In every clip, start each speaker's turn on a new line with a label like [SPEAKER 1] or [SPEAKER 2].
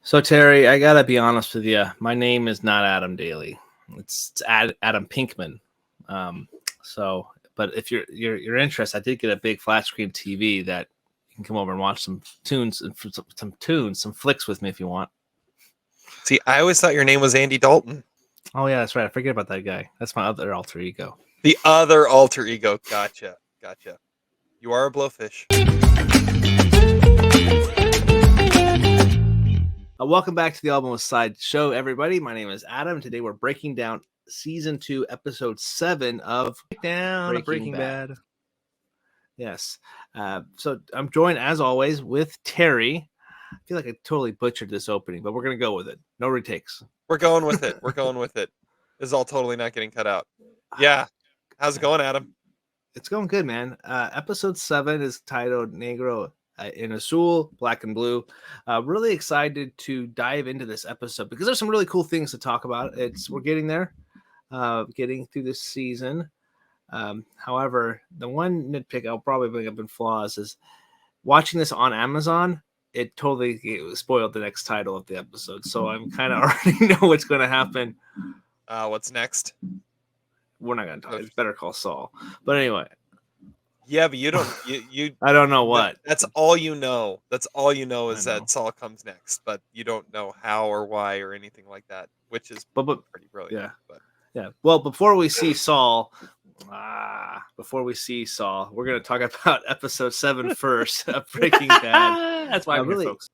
[SPEAKER 1] So Terry, I gotta be honest with you. My name is not Adam Daly. It's Adam Pinkman. Um, but if you're interested, I did get a big flat screen TV that you can come over and watch some tunes and some flicks with me if you want.
[SPEAKER 2] See, I always thought your name was Andy Dalton.
[SPEAKER 1] Oh yeah, that's right. I forget about that guy. That's my other alter ego.
[SPEAKER 2] The other alter ego. Gotcha. You are a blowfish.
[SPEAKER 1] Welcome back to the Album Side Show, everybody. My name is Adam. Today we're breaking down season 2, episode 7 of Breaking Bad. Yes. So I'm joined, as always, with Terry. I feel like I totally butchered this opening, but we're going to go with it. No retakes.
[SPEAKER 2] We're going with it. This is all totally not getting cut out. Yeah. How's it going, Adam?
[SPEAKER 1] It's going good, man. Episode 7 is titled Negro y Azul, Black and Blue. Really excited to dive into this episode because there's some really cool things to talk about. We're getting there, getting through this season. However, the one nitpick I'll probably bring up in flaws is watching this on Amazon. It totally spoiled the next title of the episode, so I'm kind of already know what's going to happen.
[SPEAKER 2] What's next?
[SPEAKER 1] We're not going to talk. It's Better Call Saul. But anyway.
[SPEAKER 2] Yeah, but you don't. You.
[SPEAKER 1] I don't know what.
[SPEAKER 2] That's all you know. That's all you know is that Saul comes next, but you don't know how or why or anything like that, which is pretty brilliant.
[SPEAKER 1] Yeah. Yeah. Well, before we see Saul, we're going to talk about episode 7 first of Breaking Bad.
[SPEAKER 2] That's why I'm
[SPEAKER 1] really,
[SPEAKER 2] here, folks.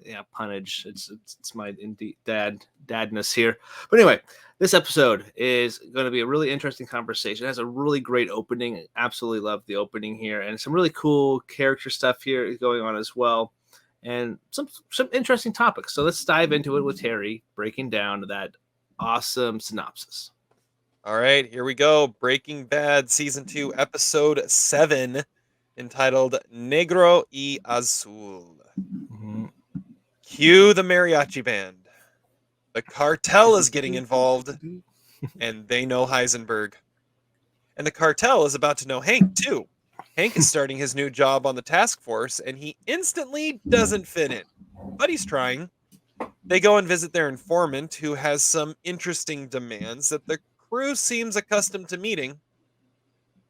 [SPEAKER 1] Yeah, punnage. It's my indeed dadness here. But anyway, this episode is going to be a really interesting conversation. It has a really great opening. I absolutely love the opening here, and some really cool character stuff here is going on as well, and some interesting topics. So let's dive into it with Terry breaking down that awesome synopsis.
[SPEAKER 2] All right, here we go. Breaking Bad season 2, episode 7, entitled Negro y Azul. Mm-hmm. Cue the mariachi band. The cartel is getting involved, and they know Heisenberg. And the cartel is about to know Hank, too. Hank is starting his new job on the task force, and he instantly doesn't fit in. But he's trying. They go and visit their informant, who has some interesting demands that the crew seems accustomed to meeting.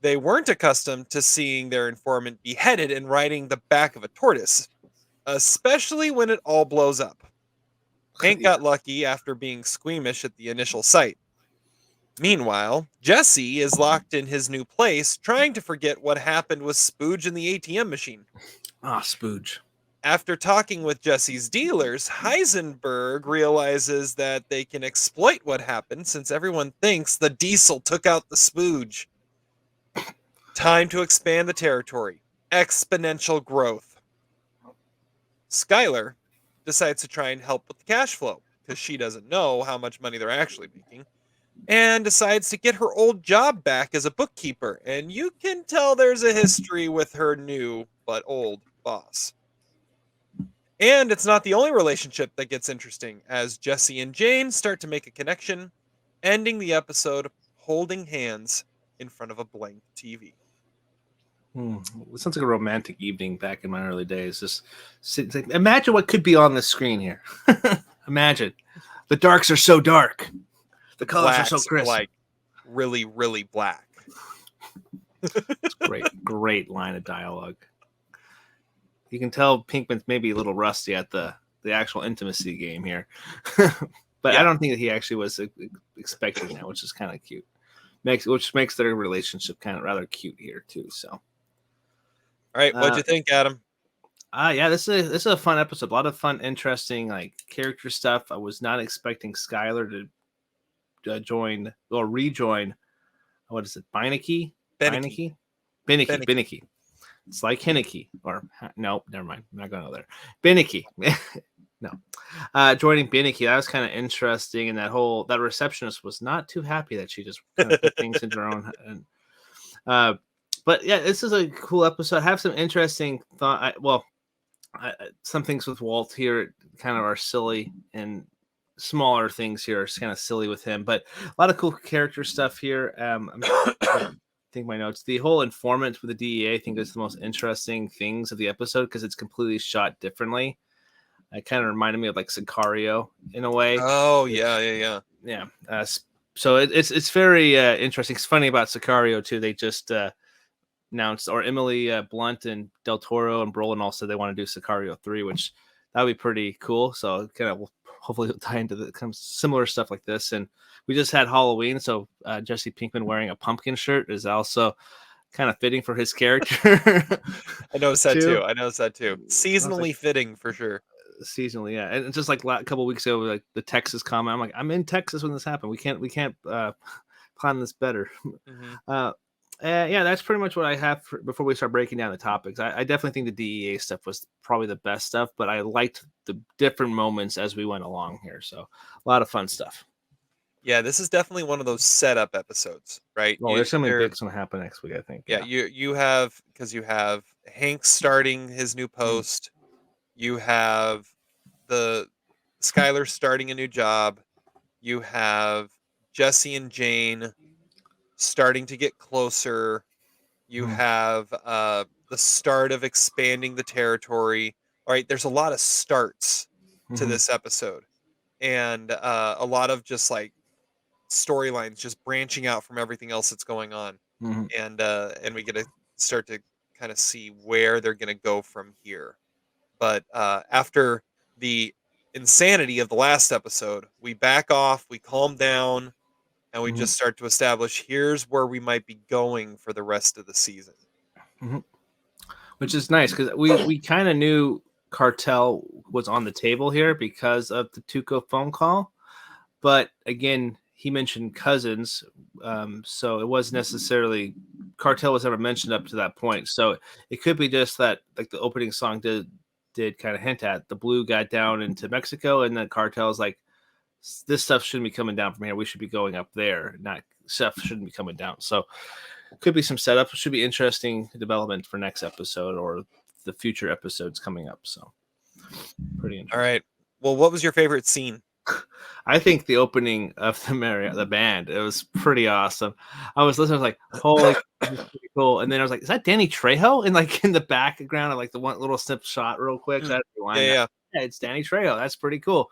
[SPEAKER 2] They weren't accustomed to seeing their informant beheaded and riding the back of a tortoise, especially when it all blows up. Hank got lucky after being squeamish at the initial sight. Meanwhile, Jesse is locked in his new place, trying to forget what happened with Spooge in the ATM machine.
[SPEAKER 1] Spooge.
[SPEAKER 2] After talking with Jesse's dealers, Heisenberg realizes that they can exploit what happened since everyone thinks the diesel took out the Spooge. Time to expand the territory. Exponential growth. Skylar decides to try and help with the cash flow because she doesn't know how much money they're actually making, and decides to get her old job back as a bookkeeper. And you can tell there's a history with her new but old boss. And it's not the only relationship that gets interesting, as Jesse and Jane start to make a connection, ending the episode holding hands in front of a blank TV.
[SPEAKER 1] It sounds like a romantic evening back in my early days. Imagine what could be on the screen here. Imagine. The darks are so dark. The colors are so crisp.
[SPEAKER 2] Like really, really black.
[SPEAKER 1] It's great line of dialogue. You can tell Pinkman's maybe a little rusty at the actual intimacy game here. But yeah. I don't think that he actually was expecting that, which is kind of cute. Which makes their relationship kind of rather cute here too. So, all
[SPEAKER 2] right, what'd you think, Adam?
[SPEAKER 1] Yeah, this is a fun episode. A lot of fun, interesting character stuff. I was not expecting Skylar to join or rejoin. What is it? Beinecke? Beinecke. It's like Henneke, or no, never mind. I'm not going to go there. Beinecke. No. Joining Beinecke, that was kind of interesting, and that receptionist was not too happy that she just kind of put things into her own. But yeah, this is a cool episode. I have some interesting some things with Walt here kind of are silly, and smaller things here are kind of silly with him, but a lot of cool character stuff here. I think my notes, the whole informant with the DEA, I think is the most interesting things of the episode because it's completely shot differently. It kind of reminded me of like Sicario in a way.
[SPEAKER 2] Oh yeah, yeah, yeah.
[SPEAKER 1] Yeah. So it's very interesting. It's funny about Sicario too. They just announced, or Emily Blunt and Del Toro and Brolin all said they want to do Sicario 3, which that would be pretty cool. So kind of hopefully tie into the kind of similar stuff like this. And we just had Halloween, so Jesse Pinkman wearing a pumpkin shirt is also kind of fitting for his character
[SPEAKER 2] I noticed that
[SPEAKER 1] too.
[SPEAKER 2] too. I noticed that too.
[SPEAKER 1] I was like,
[SPEAKER 2] Seasonally fitting for sure.
[SPEAKER 1] seasonally, yeah. And just like a couple weeks ago, like the Texas comment, I'm like, I'm in Texas when this happened. We can't plan this better.
[SPEAKER 2] Hmm.
[SPEAKER 1] Uh, yeah, that's pretty much what I have before we start breaking down the topics. I definitely think the DEA stuff was probably the best stuff, but I liked the different moments as we went along here. So a lot of fun stuff.
[SPEAKER 2] Yeah, this is definitely one of those setup episodes, right?
[SPEAKER 1] Oh, there's something big's gonna happen next week, I think.
[SPEAKER 2] Yeah,
[SPEAKER 1] Yeah.
[SPEAKER 2] you have because you have Hank starting his new
[SPEAKER 1] Mm,
[SPEAKER 2] post. You have the Skylar starting a new job. You have Jesse and Jane starting to get closer. You
[SPEAKER 1] mm,
[SPEAKER 2] have the start of expanding the territory. All right, there's a lot of starts to
[SPEAKER 1] mhm,
[SPEAKER 2] this episode, and a lot of just like storylines just branching out from everything else that's going on,
[SPEAKER 1] mhm,
[SPEAKER 2] and we get to start to kind of see where they're going to go from here. But after the insanity of the last episode, we back off, we calm down, and we
[SPEAKER 1] mhm,
[SPEAKER 2] just start to establish here's where we might be going for the rest of the season.
[SPEAKER 1] mhm. Which is nice because we kind of knew Cartel was on the table here because of the Tuco phone call. But again, he mentioned cousins, so it wasn't necessarily Cartel was never mentioned up to that point. So it could be just that, like the opening song did kind of hint at the blue got down into Mexico, and then Cartel's like, this stuff shouldn't be coming down from here. We should be going up there. Not stuff shouldn't be coming down. So could be some setup. Should be interesting development for next episode or the future episodes coming up. So pretty
[SPEAKER 2] All
[SPEAKER 1] interesting.
[SPEAKER 2] right. Well, what was your favorite scene?
[SPEAKER 1] I think the opening of the band, it was pretty awesome. I was listening, I was like, holy, this is pretty cool. And then I was like, is that Danny Trejo? And like in the background of like the one little snip shot real quick. So I
[SPEAKER 2] Mm,
[SPEAKER 1] had to
[SPEAKER 2] yeah,
[SPEAKER 1] rewind that.
[SPEAKER 2] yeah.
[SPEAKER 1] Yeah, it's Danny Trejo. That's pretty cool.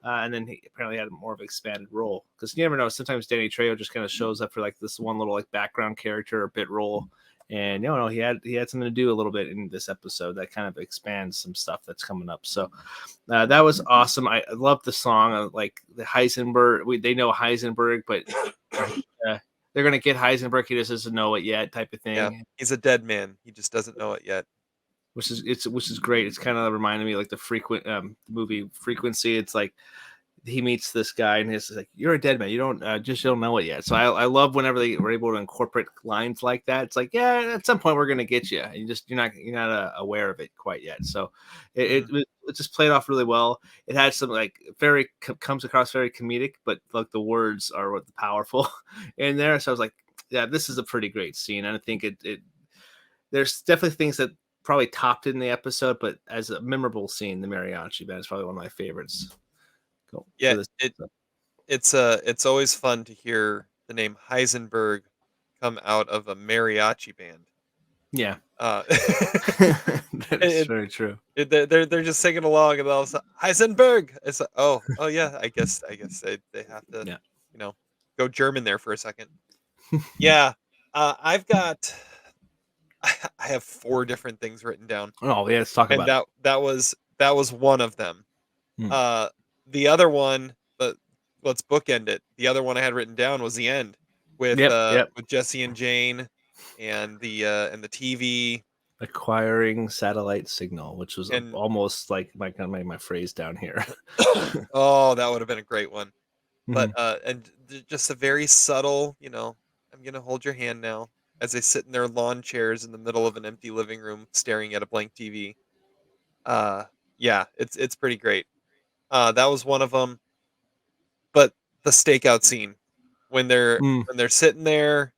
[SPEAKER 1] And then he apparently had more of an expanded role because you never know. Sometimes Danny Trejo just kind of shows up for like this one little like background character or bit role, and you know he had something to do a little bit in this episode that kind of expands some stuff that's coming up. So that was awesome. I love the song. Like the Heisenberg, they know Heisenberg, but they're gonna get Heisenberg. He just doesn't know it yet, type of
[SPEAKER 2] Yeah.
[SPEAKER 1] thing.
[SPEAKER 2] He's a dead man. He just doesn't know it yet.
[SPEAKER 1] Which is great. It's kind of reminding me like the frequent movie Frequency. It's like he meets this guy and he's like, "You're a dead man. You don't know it yet." So I love whenever they were able to incorporate lines like that. It's like, yeah, at some point we're gonna get you. And you're not aware of it quite yet. So it,
[SPEAKER 2] Mhm.
[SPEAKER 1] it it just played off really well. It had some like very comes across very comedic, but like the words are what powerful in there. So I was like, yeah, this is a pretty great scene. And I think it there's definitely things that probably topped it in the episode, but as a memorable scene, the mariachi band is probably one of my favorites. Cool for
[SPEAKER 2] Yeah,
[SPEAKER 1] this.
[SPEAKER 2] it's always fun to hear the name Heisenberg come out of a mariachi band.
[SPEAKER 1] Yeah,
[SPEAKER 2] Uh,
[SPEAKER 1] that is
[SPEAKER 2] it,
[SPEAKER 1] very true.
[SPEAKER 2] they're just singing along, and all of a sudden, Heisenberg. It's like, oh yeah, I guess they have to,
[SPEAKER 1] Yeah.
[SPEAKER 2] you know, go German there for a second. Yeah, I've got I have four different things written down,
[SPEAKER 1] Oh yeah, let's talk
[SPEAKER 2] and
[SPEAKER 1] about it.
[SPEAKER 2] that was one of them.
[SPEAKER 1] Hmm.
[SPEAKER 2] Uh, the other one, but let's bookend it. The other one I had written down was the end
[SPEAKER 1] Yep, yep.
[SPEAKER 2] with Jesse and Jane and the TV
[SPEAKER 1] Acquiring satellite signal, which was
[SPEAKER 2] and
[SPEAKER 1] almost like my phrase down here.
[SPEAKER 2] oh, that would have been a great one. But
[SPEAKER 1] Mhm.
[SPEAKER 2] just a very subtle, I'm gonna hold your hand now as they sit in their lawn chairs in the middle of an empty living room staring at a blank TV. Uh, yeah, it's pretty great. That was one of them. But the stakeout scene when they're
[SPEAKER 1] Mm.
[SPEAKER 2] when they're sitting there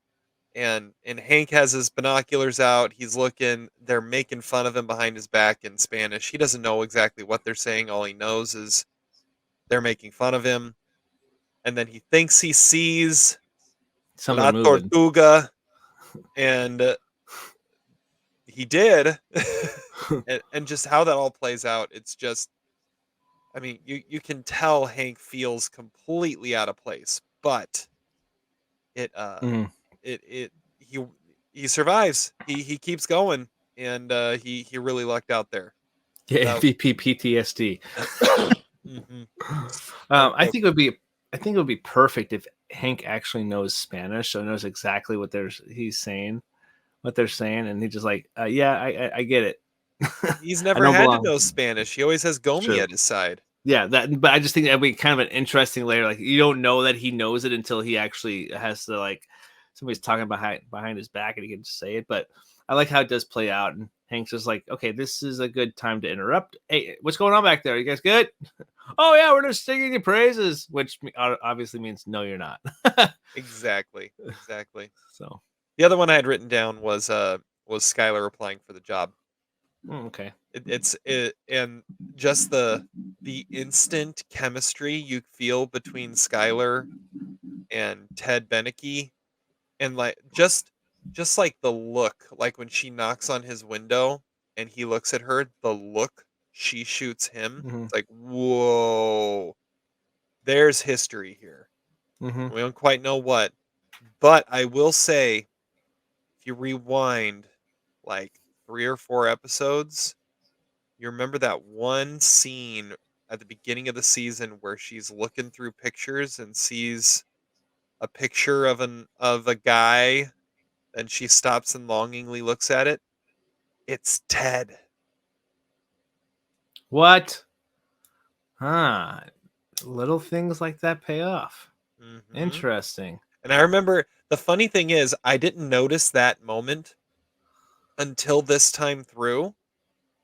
[SPEAKER 2] and Hank has his binoculars out, he's looking, they're making fun of him behind his back in Spanish. He doesn't know exactly what they're saying. All he knows is they're making fun of him. And then he thinks he sees
[SPEAKER 1] Something
[SPEAKER 2] La
[SPEAKER 1] moving.
[SPEAKER 2] Tortuga, and he did. And just how that all plays out, it's just I mean, you can tell Hank feels completely out of place, but it
[SPEAKER 1] Mhm.
[SPEAKER 2] it he survives. He keeps going, and he really lucked out there.
[SPEAKER 1] Yeah,
[SPEAKER 2] That
[SPEAKER 1] MVP PTSD.
[SPEAKER 2] Mhm.
[SPEAKER 1] Um, I think it
[SPEAKER 2] Heartbroken.
[SPEAKER 1] would be I think it would be perfect if Hank actually knows Spanish, so knows exactly what he's saying, what they're saying, and he's just like, yeah, I get it.
[SPEAKER 2] He's
[SPEAKER 1] I
[SPEAKER 2] never
[SPEAKER 1] don't
[SPEAKER 2] had to
[SPEAKER 1] belong.
[SPEAKER 2] know Spanish. He always has Gomi
[SPEAKER 1] True.
[SPEAKER 2] at his side.
[SPEAKER 1] Yeah, but I just think that'd be kind of an interesting layer. Like you don't know that he knows it until he actually has to like somebody's talking behind his back and he can just say it. But I like how it does play out. And Hank's just like, okay, this is a good time to interrupt. Hey, what's going on back there? You guys good? Oh yeah, we're just singing your praises, which obviously means no, you're not.
[SPEAKER 2] Exactly, exactly.
[SPEAKER 1] So
[SPEAKER 2] The other one I had written down was Skylar applying for the job.
[SPEAKER 1] okay.
[SPEAKER 2] And just the instant chemistry you feel between Skylar and Ted Beneke, and like just like the look, like when she knocks on his window and he looks at her, the look she shoots him,
[SPEAKER 1] Hmm.
[SPEAKER 2] it's like, whoa, there's history here.
[SPEAKER 1] Hmm.
[SPEAKER 2] We don't quite know what, but I will say, if you rewind like 3 or 4 episodes, you remember that one scene at the beginning of the season where she's looking through pictures and sees a picture of a guy, and she stops and longingly looks at it? It's Ted.
[SPEAKER 1] What? Huh. Little things like that pay off.
[SPEAKER 2] Hmm.
[SPEAKER 1] Interesting.
[SPEAKER 2] And I remember the funny thing is I didn't notice that moment until this time through,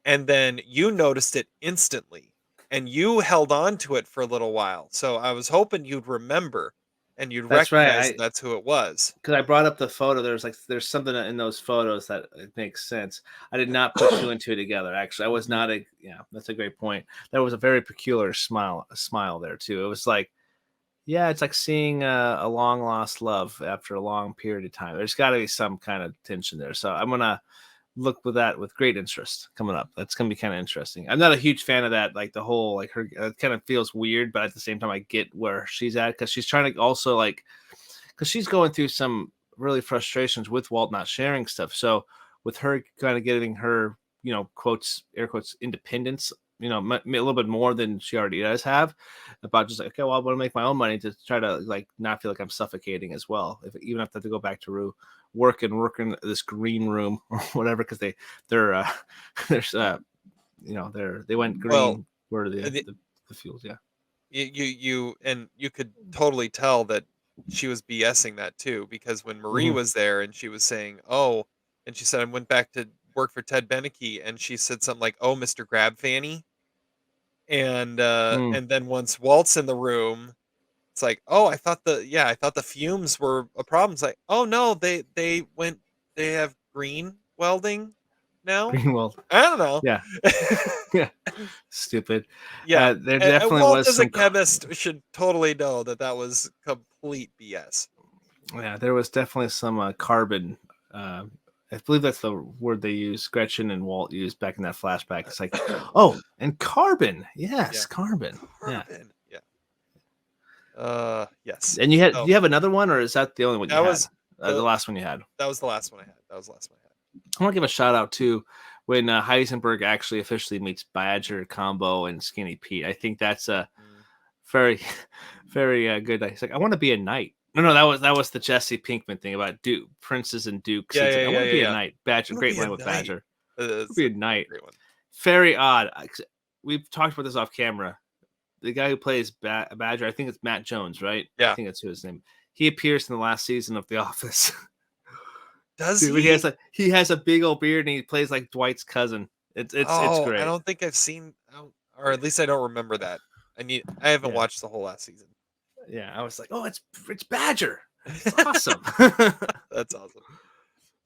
[SPEAKER 2] and then you noticed it instantly, and you held on to it for a little while. So I was hoping you'd remember and you'd
[SPEAKER 1] That's right.
[SPEAKER 2] recognize that's who it was.
[SPEAKER 1] Because I brought up the photo. There's something in those photos that it makes sense. I did not put two and two together. Actually, I was
[SPEAKER 2] Mhm.
[SPEAKER 1] not a yeah. That's a great point. There was a very peculiar smile there too. It was like yeah, it's like seeing a long lost love after a long period of time. There's got to be some kind of tension there. So I'm gonna look with that with great interest coming up. That's gonna be kind of interesting. I'm not a huge fan of that. Like the whole like her it kind of feels weird, but at the same time I get where she's at because she's trying to also like because she's going through some really frustrations with Walt not sharing stuff. So with her kind of giving her, quotes, air quotes, independence, a little bit more than she already does have about just like, okay, well, I want to make my own money to try to like not feel like I'm suffocating as well. If even if I have to go back to work in this green room or whatever, because they're there's they went
[SPEAKER 2] Well,
[SPEAKER 1] green where
[SPEAKER 2] uh, the,
[SPEAKER 1] the fuels, yeah.
[SPEAKER 2] you could totally tell that she was BSing that too, because when Marie
[SPEAKER 1] Hmm.
[SPEAKER 2] was there and she was saying, "Oh," and she said, "I went back to work for Ted Beneke," and she said something like, "Oh, Mr. Grab Fanny,"
[SPEAKER 1] Mm.
[SPEAKER 2] and then once Walt's in the room, it's like, "Oh, I thought the fumes were a problem." It's like, "Oh no, they have green welding now."
[SPEAKER 1] Greenwald,
[SPEAKER 2] I don't know.
[SPEAKER 1] yeah. Yeah, stupid.
[SPEAKER 2] Yeah,
[SPEAKER 1] There definitely
[SPEAKER 2] Walt
[SPEAKER 1] was
[SPEAKER 2] as a
[SPEAKER 1] some
[SPEAKER 2] chemist should totally know that that was complete BS.
[SPEAKER 1] yeah, there was definitely some carbon. Uh, I believe that's the word they use. Gretchen and Walt used back in that flashback. It's like, oh, and carbon.
[SPEAKER 2] Yeah,
[SPEAKER 1] Yes, carbon. Yeah.
[SPEAKER 2] carbon. Yeah. Yes.
[SPEAKER 1] And you had, do
[SPEAKER 2] So
[SPEAKER 1] you have another one, or is that the only one you
[SPEAKER 2] that
[SPEAKER 1] had?
[SPEAKER 2] was
[SPEAKER 1] The
[SPEAKER 2] the
[SPEAKER 1] last one you had.
[SPEAKER 2] that was the last one I had. That was the last one I
[SPEAKER 1] I want to give a shout out to when Heisenberg actually officially meets Badger, Combo, and Skinny Pete. I think that's a
[SPEAKER 2] had.
[SPEAKER 1] very, very good. He's like, I want to be a knight. No, that was the Jesse Pinkman thing about princes and dukes.
[SPEAKER 2] Yeah,
[SPEAKER 1] He's like,
[SPEAKER 2] yeah,
[SPEAKER 1] I
[SPEAKER 2] yeah,
[SPEAKER 1] want to
[SPEAKER 2] yeah,
[SPEAKER 1] be a
[SPEAKER 2] yeah.
[SPEAKER 1] knight. Badger,
[SPEAKER 2] Wanna
[SPEAKER 1] great
[SPEAKER 2] be a
[SPEAKER 1] line with
[SPEAKER 2] knight.
[SPEAKER 1] Badger.
[SPEAKER 2] It's
[SPEAKER 1] Be
[SPEAKER 2] a
[SPEAKER 1] a knight.
[SPEAKER 2] great one.
[SPEAKER 1] Very odd. We've talked about this off camera. The guy who plays Badger, I think it's Matt Jones, right? I
[SPEAKER 2] Yeah.
[SPEAKER 1] think that's who his name. He appears in the last season of The Office.
[SPEAKER 2] Does
[SPEAKER 1] Dude,
[SPEAKER 2] he?
[SPEAKER 1] he has a big old beard and he plays like Dwight's cousin. It's
[SPEAKER 2] Oh, I
[SPEAKER 1] great.
[SPEAKER 2] don't think I've seen, or at least I don't remember that. I haven't
[SPEAKER 1] Yeah,
[SPEAKER 2] watched the whole last season.
[SPEAKER 1] yeah. I was like, oh, it's Badger. It's awesome.
[SPEAKER 2] That's awesome.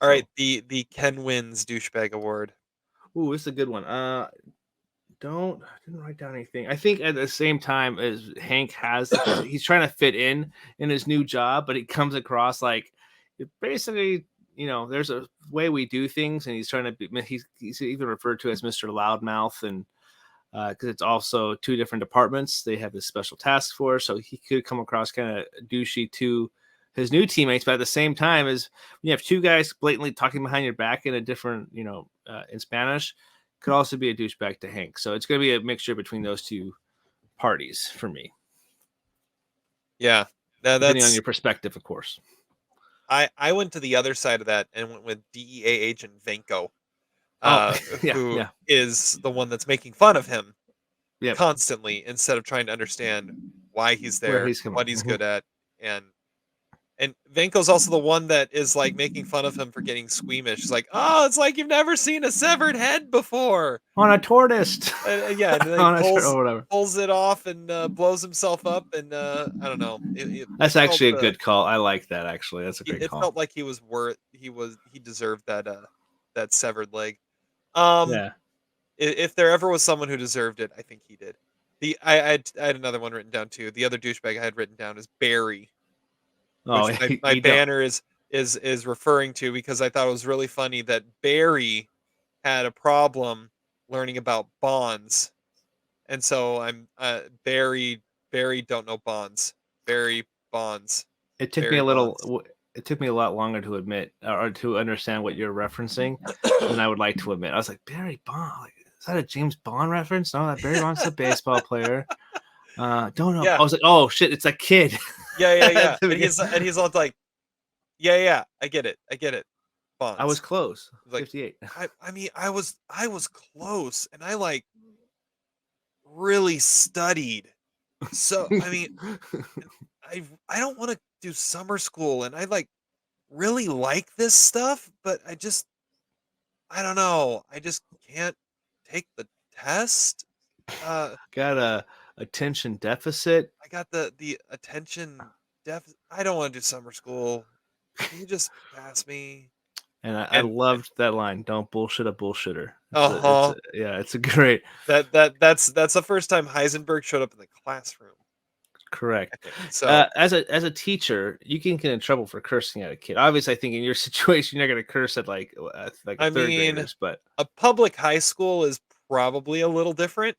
[SPEAKER 2] All right,
[SPEAKER 1] So,
[SPEAKER 2] the Ken wins douchebag award.
[SPEAKER 1] ooh, it's a good one. I didn't write down anything. I think at the same time as Hank has, he's trying to fit in his new job, but he comes across like basically, there's a way we do things, and he's trying to be. He's even referred to as Mr. Loudmouth, and because it's also two different departments. They have this special task force, so he could come across kind of douchey to his new teammates, but at the same time, as when you have two guys blatantly talking behind your back in a different, in Spanish, could also be a douchebag to Hank. So it's going to be a mixture between those two parties for me.
[SPEAKER 2] Yeah,
[SPEAKER 1] Depending on your perspective, of course.
[SPEAKER 2] I went to the other side of that and went with DEA agent Venko,
[SPEAKER 1] Oh,
[SPEAKER 2] who
[SPEAKER 1] yeah.
[SPEAKER 2] is the one that's making fun of him
[SPEAKER 1] Yep.
[SPEAKER 2] constantly instead of trying to understand why he's
[SPEAKER 1] Where
[SPEAKER 2] there,
[SPEAKER 1] he's coming.
[SPEAKER 2] what he's good at, and Venko's also the one that is like making fun of him for getting squeamish. He's like, "Oh, it's like you've never seen a severed head before."
[SPEAKER 1] On a tortoise.
[SPEAKER 2] Yeah, and then he
[SPEAKER 1] On a or whatever.
[SPEAKER 2] pulls it off and blows himself up, and I don't know.
[SPEAKER 1] That's actually a good call. I like that. Actually, that's a great
[SPEAKER 2] It
[SPEAKER 1] call.
[SPEAKER 2] felt like he deserved that severed leg.
[SPEAKER 1] Yeah.
[SPEAKER 2] If there ever was someone who deserved it, I think he did. I had another one written down too. The other douchebag I had written down is Barry,
[SPEAKER 1] Oh,
[SPEAKER 2] which my
[SPEAKER 1] he don't.
[SPEAKER 2] banner is referring to, because I thought it was really funny that Barry had a problem learning about bonds, and so I'm Barry don't know bonds. Barry bonds.
[SPEAKER 1] It took me
[SPEAKER 2] Barry
[SPEAKER 1] a
[SPEAKER 2] bonds.
[SPEAKER 1] little. It took me a lot longer to admit or to understand what you're referencing than I would like to admit. I was like, Barry Bond. Like, is that a James Bond reference? No, that Barry Bond's a baseball player. Don't know.
[SPEAKER 2] Yeah.
[SPEAKER 1] I was like, oh shit, it's a kid.
[SPEAKER 2] Yeah. And he's all like, yeah, I get it. Bonds.
[SPEAKER 1] I was close.
[SPEAKER 2] Like
[SPEAKER 1] 58.
[SPEAKER 2] I mean, I was close, and I like really studied. So I mean, I don't want to do summer school, and I like really like this stuff, but I don't know. I just can't take the test.
[SPEAKER 1] Got a attention deficit.
[SPEAKER 2] I got the attention deficit. I don't want to do summer school. Can you just pass me?
[SPEAKER 1] And I
[SPEAKER 2] And
[SPEAKER 1] loved that line. Don't bullshit a bullshitter.
[SPEAKER 2] uh-huh.
[SPEAKER 1] It's a great.
[SPEAKER 2] That's the first time Heisenberg showed up in the classroom,
[SPEAKER 1] Correct.
[SPEAKER 2] I think. So
[SPEAKER 1] As a teacher, you can get in trouble for cursing at a kid. Obviously, I think in your situation, you're not going to curse at like a
[SPEAKER 2] I
[SPEAKER 1] third
[SPEAKER 2] mean,
[SPEAKER 1] graders, but
[SPEAKER 2] a public high school is probably a little different.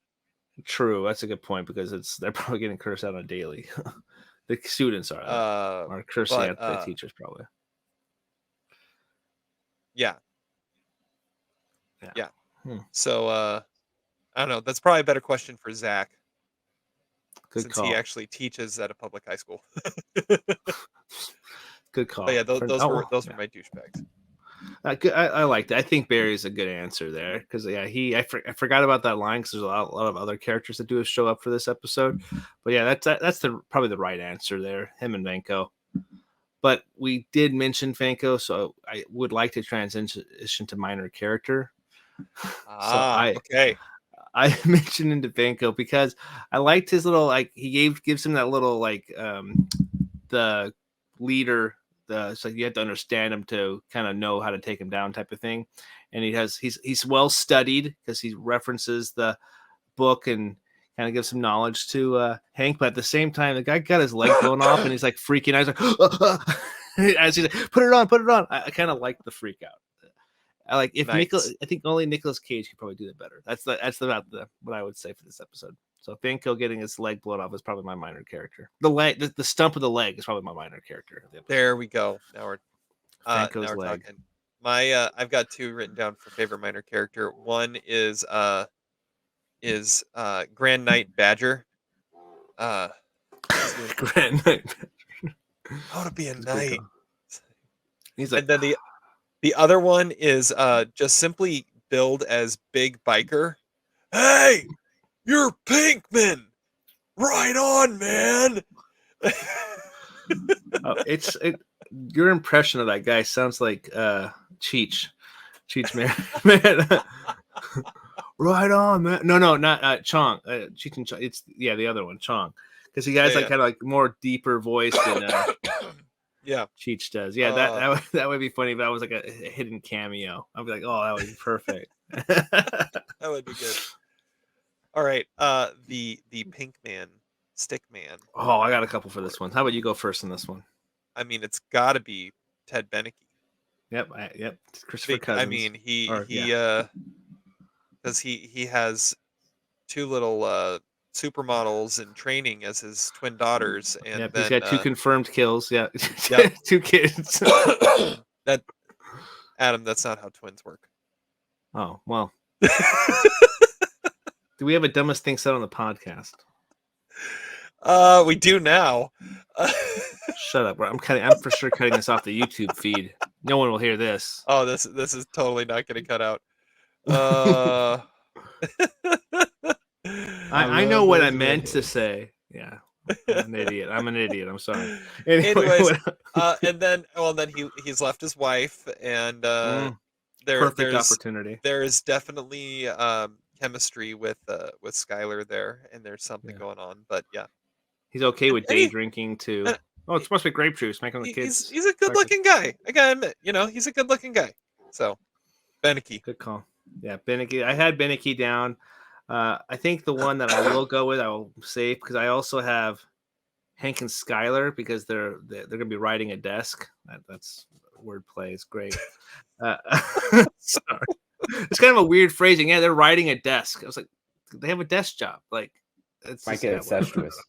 [SPEAKER 1] true. That's a good point because they're probably getting cursed out on a daily. The students are cursing
[SPEAKER 2] But
[SPEAKER 1] at the teachers probably.
[SPEAKER 2] yeah.
[SPEAKER 1] Yeah.
[SPEAKER 2] So I don't know. That's probably a better question for Zach,
[SPEAKER 1] Good
[SPEAKER 2] since
[SPEAKER 1] call.
[SPEAKER 2] he actually teaches at a public high school.
[SPEAKER 1] Good call.
[SPEAKER 2] But yeah, those were my douchebags.
[SPEAKER 1] I liked it. I think Barry's a good answer there because I forgot about that line because there's a lot of other characters that do show up for this episode. But yeah, that's probably the right answer there. Him and Vanko. But we did mention Vanko, so I would like to transition to minor character. So
[SPEAKER 2] Okay.
[SPEAKER 1] I mentioned into Vanko because I liked his little like he gives him that little like the leader. So you have to understand him to kind of know how to take him down type of thing. And he's well studied because he references the book and kind of gives some knowledge to Hank. But at the same time, the guy got his leg blown off and he's like freaking out. He's like, as he's like, put it on. I kind of like the freak out. I like if
[SPEAKER 2] Nice.
[SPEAKER 1] I think only Nicolas Cage could probably do it better. That's about what I would say for this episode. So Vanko getting his leg blown off is probably my minor character. The stump of the leg is probably my minor character.
[SPEAKER 2] There we go. Now we're
[SPEAKER 1] Vanko's leg.
[SPEAKER 2] talking. My I've got two written down for favorite minor character. One is Grand Knight Badger.
[SPEAKER 1] Grand Knight.
[SPEAKER 2] I want to be a knight.
[SPEAKER 1] He's like,
[SPEAKER 2] and then the other one is just simply billed as Big Biker. Hey, you're Pinkman. Right on, man.
[SPEAKER 1] Your impression of that guy sounds like Cheech man. Right on, man. No, not Chong. Cheech and Chong. It's the other one, Chong, because he has kind of like more deeper voice than
[SPEAKER 2] yeah,
[SPEAKER 1] Cheech does. Yeah, that would be funny if that was like a hidden cameo. I'd be like, oh, that would be perfect.
[SPEAKER 2] That would be good. All right, the Pink Man, Stick Man.
[SPEAKER 1] Oh, I got a couple for this one. How about you go first in this one?
[SPEAKER 2] I mean, it's got to be Ted Beneke.
[SPEAKER 1] Yep. Christopher Cousins.
[SPEAKER 2] I mean, he because he has two little supermodels in training as his twin daughters, and
[SPEAKER 1] Yep, he's
[SPEAKER 2] then
[SPEAKER 1] got 2 confirmed kills. Yeah,
[SPEAKER 2] yep.
[SPEAKER 1] 2 kids.
[SPEAKER 2] That Adam, that's not how twins work.
[SPEAKER 1] Oh well. Do we have a dumbest thing said on the podcast?
[SPEAKER 2] We do now.
[SPEAKER 1] Shut up, bro. I'm for sure cutting this off the YouTube feed. No one will hear this.
[SPEAKER 2] Oh, this is totally not going to cut out. Uh,
[SPEAKER 1] I know what I meant to say. Yeah. I'm an idiot. I'm sorry.
[SPEAKER 2] Anyways, and then he's left his wife, and
[SPEAKER 1] perfect
[SPEAKER 2] there's
[SPEAKER 1] opportunity.
[SPEAKER 2] there is definitely chemistry with Skylar there, and there's something going on. But yeah,
[SPEAKER 1] he's okay with day drinking too. Oh, it's supposed to be grape juice. Making the kids.
[SPEAKER 2] He's a good-looking guy. I gotta admit, he's a good-looking guy. So, Beneke.
[SPEAKER 1] Good call. Yeah, Beneke. I had Beneke down. I think the one that I will go with, I will save because I also have Hank and Skylar because they're gonna be riding a desk. That's wordplay. It's great. Sorry. It's kind of a weird phrasing. Yeah, they're riding a desk. I was like, they have a desk job. Like, it's
[SPEAKER 3] might get incestuous.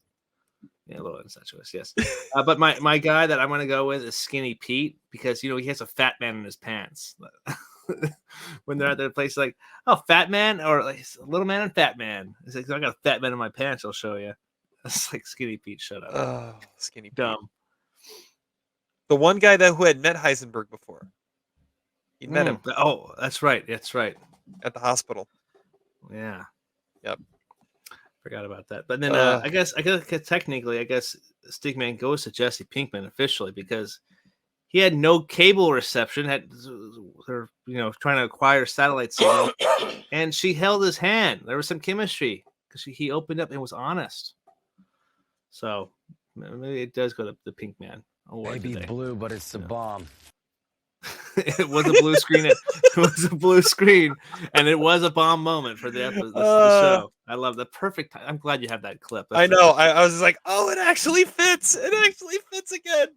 [SPEAKER 1] Yeah, a little incestuous, yes. But my guy that I'm gonna go with is Skinny Pete because he has a fat man in his pants. When they're at their place, like, oh, fat man or like little man and fat man. It's like, I got a fat man in my pants. I'll show you. It's like Skinny Pete. Shut up.
[SPEAKER 2] Oh, Skinny Pete.
[SPEAKER 1] Dumb.
[SPEAKER 2] The one guy who had met Heisenberg before. He met him.
[SPEAKER 1] Oh, that's right. That's right.
[SPEAKER 2] At the hospital.
[SPEAKER 1] Yeah.
[SPEAKER 2] Yep.
[SPEAKER 1] Forgot about that. But then I guess technically, Stickman goes to Jesse Pinkman officially because he had no cable reception. They're trying to acquire satellite signal, and she held his hand. There was some chemistry because he opened up and was honest. So maybe it does go to the Pink Man.
[SPEAKER 3] Maybe blue, but it's a bomb.
[SPEAKER 1] It was a blue screen. It was a blue screen, and it was a bomb moment for the episode, the show. I love the perfect time. I'm glad you have that clip.
[SPEAKER 2] I know. I was like, oh, it actually fits. It actually fits again.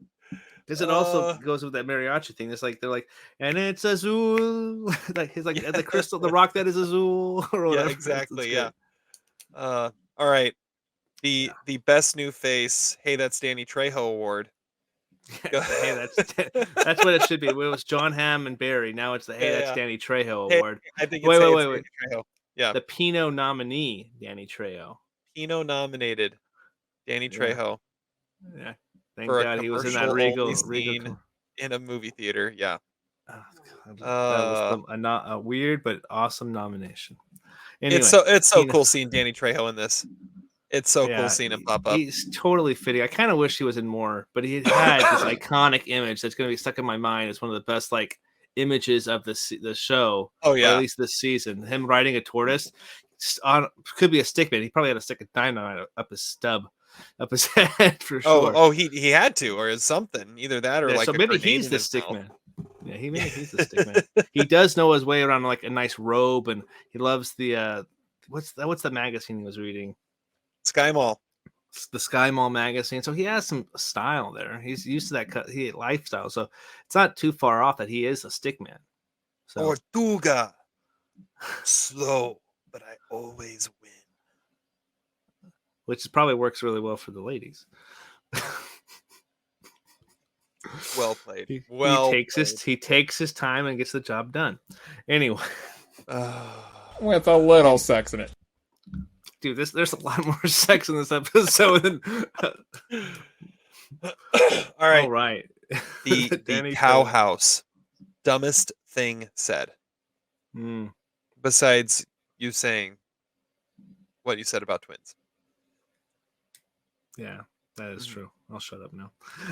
[SPEAKER 1] Because it also goes with that mariachi thing. It's like they're like, and it's azul. Like he's like the crystal, the rock that is azul, or whatever.
[SPEAKER 2] Yeah, exactly. Yeah. All right. The best new face. Hey, that's Danny Trejo award.
[SPEAKER 1] Hey, that's what it should be. It was John Hamm and Barry. Now it's the that's Danny Trejo award.
[SPEAKER 2] I think
[SPEAKER 1] wait.
[SPEAKER 2] Trejo. Yeah.
[SPEAKER 1] The Pinot nominee, Danny Trejo.
[SPEAKER 2] Pinot nominated, Danny Trejo.
[SPEAKER 1] Yeah. Thank God he was in that Regal
[SPEAKER 2] scene in a movie theater. Yeah.
[SPEAKER 1] That was a weird but awesome nomination. Anyway,
[SPEAKER 2] it's so cool seeing Danny Trejo in this. It's so cool seeing him pop up.
[SPEAKER 1] He's totally fitting. I kind of wish he was in more, but he had this iconic image that's going to be stuck in my mind. It's one of the best images of the show.
[SPEAKER 2] Oh yeah,
[SPEAKER 1] at least this season. Him riding a tortoise could be a stickman. He probably had a stick of dynamite up his head for sure.
[SPEAKER 2] Oh, he had to, or something. Either that, or
[SPEAKER 1] so maybe he's the stickman. Yeah, maybe he's the stickman. He does know his way around like a nice robe, and he loves the what's the magazine he was reading?
[SPEAKER 2] Sky Mall.
[SPEAKER 1] The Sky Mall magazine. So he has some style there. He's used to that lifestyle. So it's not too far off that he is a stickman. So
[SPEAKER 2] Tortuga. Slow, but I always win.
[SPEAKER 1] Which probably works really well for the ladies.
[SPEAKER 2] Well played.
[SPEAKER 1] He takes his time and gets the job done. Anyway.
[SPEAKER 4] With a little sex in it.
[SPEAKER 1] Dude, there's a lot more sex in this episode than
[SPEAKER 2] All
[SPEAKER 1] right.
[SPEAKER 2] The cow house. Dumbest thing said. Besides you saying what you said about twins.
[SPEAKER 1] Yeah, that is true. I'll shut up now.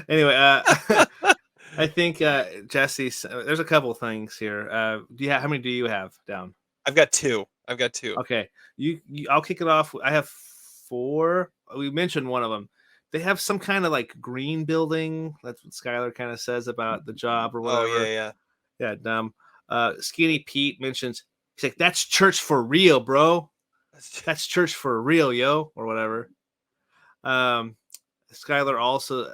[SPEAKER 1] Anyway, I think Jesse, there's a couple things here. How many do you have down?
[SPEAKER 2] I've got two.
[SPEAKER 1] Okay, you I'll kick it off. I have 4. We mentioned one of them. They have some kind of green building. That's what Skylar kind of says about the job or whatever.
[SPEAKER 2] Oh
[SPEAKER 1] yeah. Dumb. Skinny Pete mentions, he's like, "That's church for real, bro. That's church for real, yo," or whatever. Skylar also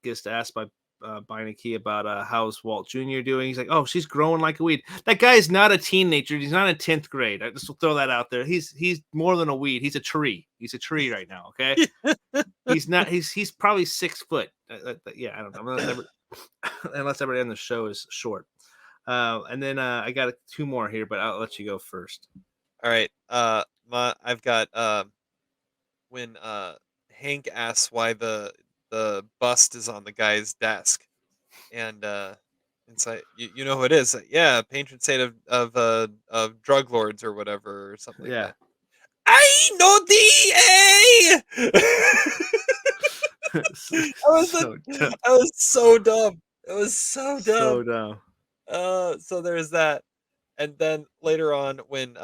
[SPEAKER 1] gets asked by Beinecke about how's Walt Jr. doing. He's like, oh, she's growing like a weed. That guy's not a teenager. He's not in 10th grade. I just will throw that out there. He's more than a weed. He's a tree. He's a tree right now. Okay. He's not. He's probably 6 foot. Yeah, I don't know. Unless everybody on the show is short. And then I got 2 more here, but I'll let you go first.
[SPEAKER 2] All right. I've got when Hank asks why the bust is on the guy's desk, and it's like you know who it is. Yeah, patron saint of drug lords or whatever or something like that. I know DA. I was so dumb. It was so dumb.
[SPEAKER 1] So dumb.
[SPEAKER 2] So there's that, and then later on when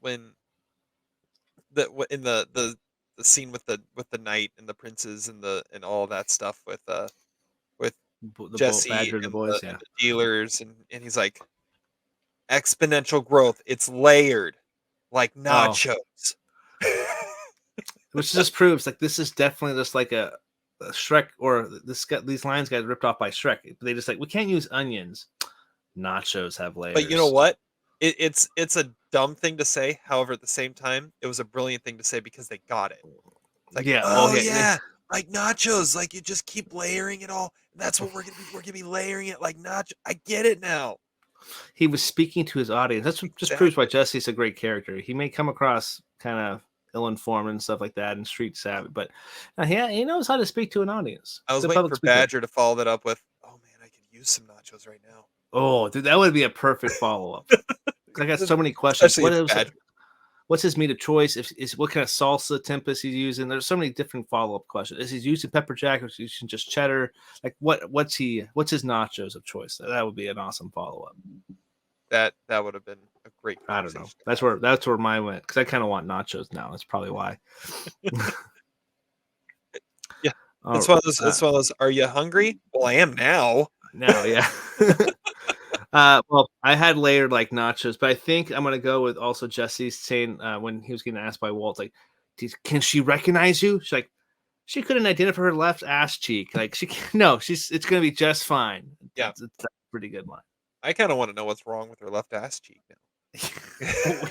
[SPEAKER 2] in the scene with the knight and the princes and all that stuff with
[SPEAKER 1] The
[SPEAKER 2] Jesse
[SPEAKER 1] Badger,
[SPEAKER 2] and
[SPEAKER 1] the boys,
[SPEAKER 2] and the dealers and he's like exponential growth. It's layered like nachos.
[SPEAKER 1] Which just proves like this is definitely just like a Shrek, or these lines got ripped off by Shrek. They just like, we can't use onions. Nachos have layers.
[SPEAKER 2] But you know what? It's a dumb thing to say. However, at the same time, it was a brilliant thing to say because they got it. It's like, yeah, like nachos. Like you just keep layering it all. That's what we're gonna be layering it like nacho. I get it now.
[SPEAKER 1] He was speaking to his audience. That's what just proves why Jesse's a great character. He may come across kind of ill-informed and stuff like that and street savvy, but he knows how to speak to an audience.
[SPEAKER 2] I was waiting for Badger to follow that up with, oh man, I could use some nachos right now.
[SPEAKER 1] Oh, dude, that would be a perfect follow-up. I got so many questions. What's his meat of choice? What kind of salsa tempest he's using? There's so many different follow-up questions. Is he using pepper jack, or is he using just cheddar? Like what's his nachos of choice? That would be an awesome follow-up.
[SPEAKER 2] That would have been a great.
[SPEAKER 1] I don't know. That's where mine went, because I kind of want nachos now. That's probably why.
[SPEAKER 2] Yeah, that's one of those. That's one of those. Are you hungry? Well, I am now.
[SPEAKER 1] Now, yeah. Well, I had layered like nachos, but I think I'm gonna go with also Jesse saying when he was getting asked by Walt, like, can she recognize you? She's like, she couldn't identify her left ass cheek. Like it's gonna be just fine.
[SPEAKER 2] Yeah,
[SPEAKER 1] it's a pretty good line.
[SPEAKER 2] I kind of want to know what's wrong with her left ass cheek now.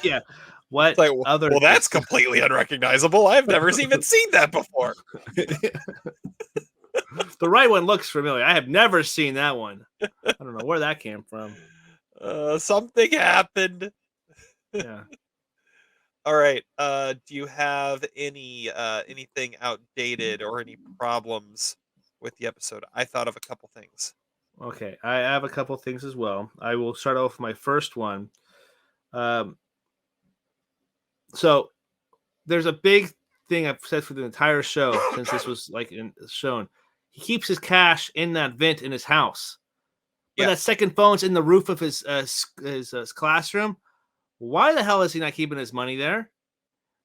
[SPEAKER 1] Yeah. What
[SPEAKER 2] like, well, that's completely unrecognizable. I've never even seen that before.
[SPEAKER 1] The right one looks familiar. I have never seen that one. I don't know where that came from.
[SPEAKER 2] Something happened.
[SPEAKER 1] Yeah.
[SPEAKER 2] All right. Do you have anything outdated or any problems with the episode? I thought of a couple things.
[SPEAKER 1] Okay, I have a couple things as well. I will start off with my first one. So there's a big thing I've said for the entire show since this was shown. He keeps his cash in that vent in his house, but that second phone's in the roof of his classroom. Why the hell is he not keeping his money there?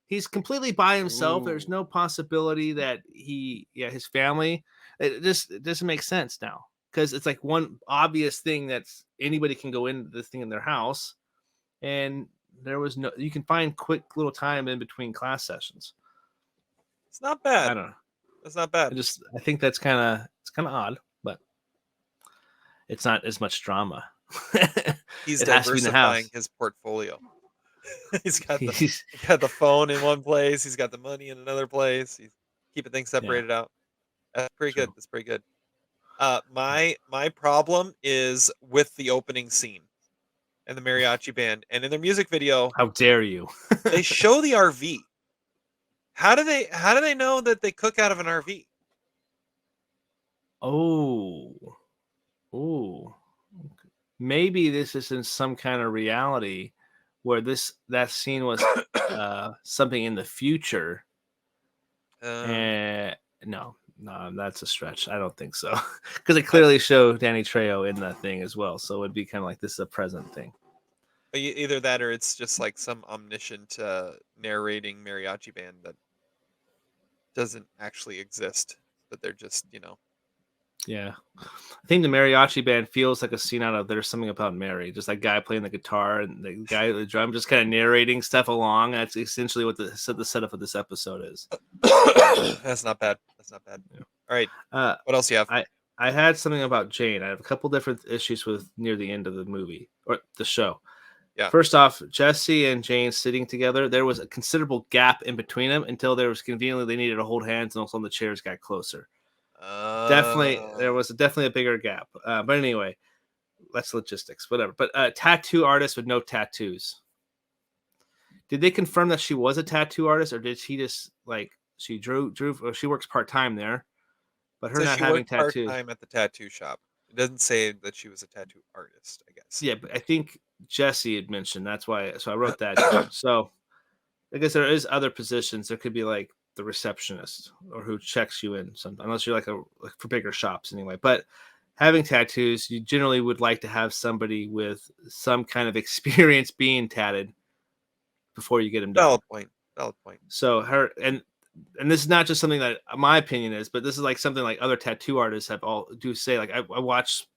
[SPEAKER 1] He's completely by himself. Ooh. There's no possibility that his family. It doesn't make sense now, because it's like one obvious thing that's anybody can go into this thing in their house, and you can find quick little time in between class sessions.
[SPEAKER 2] It's not bad.
[SPEAKER 1] I don't know.
[SPEAKER 2] That's not bad.
[SPEAKER 1] I think that's kind of odd, but it's not as much drama.
[SPEAKER 2] He's diversifying his portfolio. He's got the phone in one place. He's got the money in another place. He's keeping things separated out. That's pretty good. That's pretty good. My problem is with the opening scene and the mariachi band, and in their music video.
[SPEAKER 1] How dare you?
[SPEAKER 2] They show the RV. How do they know that they cook out of an RV?
[SPEAKER 1] Oh, maybe this is in some kind of reality where that scene was something in the future. No, that's a stretch. I don't think so, because they clearly show Danny Trejo in that thing as well. So it'd be kind of like this is a present thing.
[SPEAKER 2] Either that, or it's just like some omniscient narrating mariachi band that doesn't actually exist, but they're just,
[SPEAKER 1] Yeah, I think the mariachi band feels like a scene out of There's Something About Mary. Just that guy playing the guitar and the guy at the drum, just kind of narrating stuff along. That's essentially what the setup of this episode is.
[SPEAKER 2] That's not bad. Yeah. All right.
[SPEAKER 1] What
[SPEAKER 2] else do you have?
[SPEAKER 1] I had something about Jane. I have a couple different issues with near the end of the movie or the show.
[SPEAKER 2] Yeah.
[SPEAKER 1] First off, Jesse and Jane sitting together, there was a considerable gap in between them until there was conveniently they needed to hold hands and also the chairs got closer. Definitely, there was definitely a bigger gap. But anyway, that's logistics, whatever. But tattoo artist with no tattoos. Did they confirm that she was a tattoo artist, or did she just like she drew? Or she works part time there, but her
[SPEAKER 2] So
[SPEAKER 1] not
[SPEAKER 2] she
[SPEAKER 1] having
[SPEAKER 2] worked part
[SPEAKER 1] tattoos.
[SPEAKER 2] time at the tattoo shop. It doesn't say that she was a tattoo artist, I guess.
[SPEAKER 1] Yeah, but I think Jesse had mentioned that's why. So I wrote that down. So I guess there is other positions. There could be like the receptionist or who checks you in, something, unless you're like for bigger shops anyway. But having tattoos, you generally would like to have somebody with some kind of experience being tatted before you get them done.
[SPEAKER 2] Valid point. Valid point.
[SPEAKER 1] So her and this is not just something that my opinion is, but this is like something like other tattoo artists have all do say. Like I watch